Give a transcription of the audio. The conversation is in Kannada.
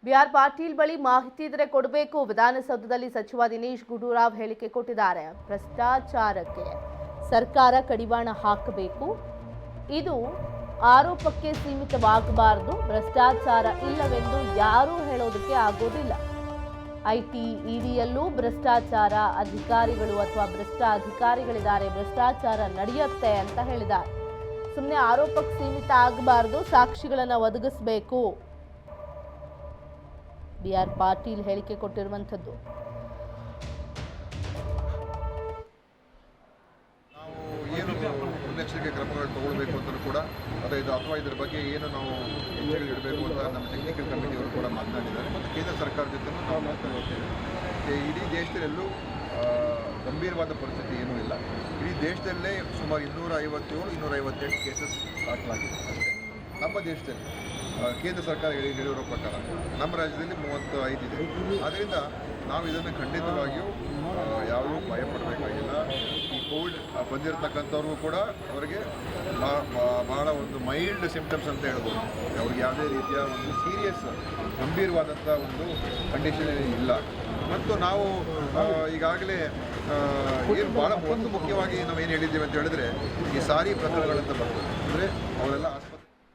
ಬಿಆರ್ ಪಾಟೀಲ್ ಬಳಿ ಮಾಹಿತಿ ಇದ್ರೆ ಕೊಡಬೇಕು. ವಿಧಾನಸೌಧದಲ್ಲಿ ಸಚಿವ ದಿನೇಶ್ ಗುಂಡೂರಾವ್ ಹೇಳಿಕೆ ಕೊಟ್ಟಿದ್ದಾರೆ. ಭ್ರಷ್ಟಾಚಾರಕ್ಕೆ ಸರ್ಕಾರ ಕಡಿವಾಣ ಹಾಕಬೇಕು. ಇದು ಆರೋಪಕ್ಕೆ ಸೀಮಿತವಾಗಬಾರದು. ಭ್ರಷ್ಟಾಚಾರ ಇಲ್ಲವೆಂದು ಯಾರೂ ಹೇಳೋದಕ್ಕೆ ಆಗೋದಿಲ್ಲ. ಐಟಿ ಇಡಿಯಲ್ಲೂ ಭ್ರಷ್ಟಾಚಾರ ಅಧಿಕಾರಿಗಳು ಅಥವಾ ಭ್ರಷ್ಟ ಅಧಿಕಾರಿಗಳಿದ್ದಾರೆ, ಭ್ರಷ್ಟಾಚಾರ ನಡೆಯುತ್ತೆ ಅಂತ ಹೇಳಿದ್ದಾರೆ. ಸುಮ್ಮನೆ ಆರೋಪಕ್ಕೆ ಸೀಮಿತ ಆಗಬಾರದು, ಸಾಕ್ಷಿಗಳನ್ನು ಒದಗಿಸಬೇಕು. ಬಿಆರ್ ಪಾಟೀಲ್ ಹೇಳಿಕೆ ಕೊಟ್ಟಿರುವಂಥದ್ದು. ನಾವು ಏನು ಮುನ್ನೆಚ್ಚರಿಕೆ ಕ್ರಮಗಳು ತಗೊಳ್ಬೇಕು ಅಂತಲೂ ಕೂಡ ಅಥವಾ ಇದರ ಬಗ್ಗೆ ಏನು ನಾವು ಹೆಜ್ಜೆಗಳು ಇಡಬೇಕು ಅಂತ ನಮ್ಮ ಟೆಕ್ನಿಕಲ್ ಕಮಿಟಿಯವರು ಕೂಡ ಮಾತನಾಡಿದ್ದಾರೆ. ಮತ್ತು ಕೇಂದ್ರ ಸರ್ಕಾರದ ಜೊತೆ ನಾವು ಮಾತನಾಡ್ತೇವೆ. ಇಡೀ ದೇಶದಲ್ಲೂ ಗಂಭೀರವಾದ ಪರಿಸ್ಥಿತಿ ಏನೂ ಇಲ್ಲ. ಇಡೀ ದೇಶದಲ್ಲೇ ಸುಮಾರು 257-258 ಕೇಸಸ್ ದಾಖಲಾಗಿದೆ ಅಷ್ಟೇ. ನಮ್ಮ ದೇಶದಲ್ಲಿ ಕೇಂದ್ರ ಸರ್ಕಾರ ಹೇಳಿರೋ ಪ್ರಕಾರ ನಮ್ಮ ರಾಜ್ಯದಲ್ಲಿ 35 ಇದೆ. ಆದ್ದರಿಂದ ನಾವು ಇದನ್ನು ಖಂಡಿತವಾಗಿಯೂ ಯಾವುದೂ ಭಯಪಡಬೇಕಾಗಿಲ್ಲ. ಈ ಕೋವಿಡ್ ಬಂದಿರತಕ್ಕಂಥವ್ರಿಗೂ ಕೂಡ ಅವರಿಗೆ ಬಹಳ ಒಂದು ಮೈಲ್ಡ್ ಸಿಂಪ್ಟಮ್ಸ್ ಅಂತ ಹೇಳ್ಬೋದು. ಅವ್ರಿಗೆ ಯಾವುದೇ ರೀತಿಯ ಒಂದು ಸೀರಿಯಸ್ ಗಂಭೀರವಾದಂಥ ಒಂದು ಕಂಡೀಷನ್ ಇಲ್ಲ. ಮತ್ತು ನಾವು ಈಗಾಗಲೇ ಏನು ಭಾಳ ಒಂದು ಮುಖ್ಯವಾಗಿ ನಾವು ಏನು ಹೇಳಿದ್ದೀವಿ ಅಂತ ಹೇಳಿದ್ರೆ, ಈ ಸಾರಿ ಪ್ರಕರಣಗಳಂತ ಬರ್ತದೆ. ಅಂದರೆ ಅವರೆಲ್ಲ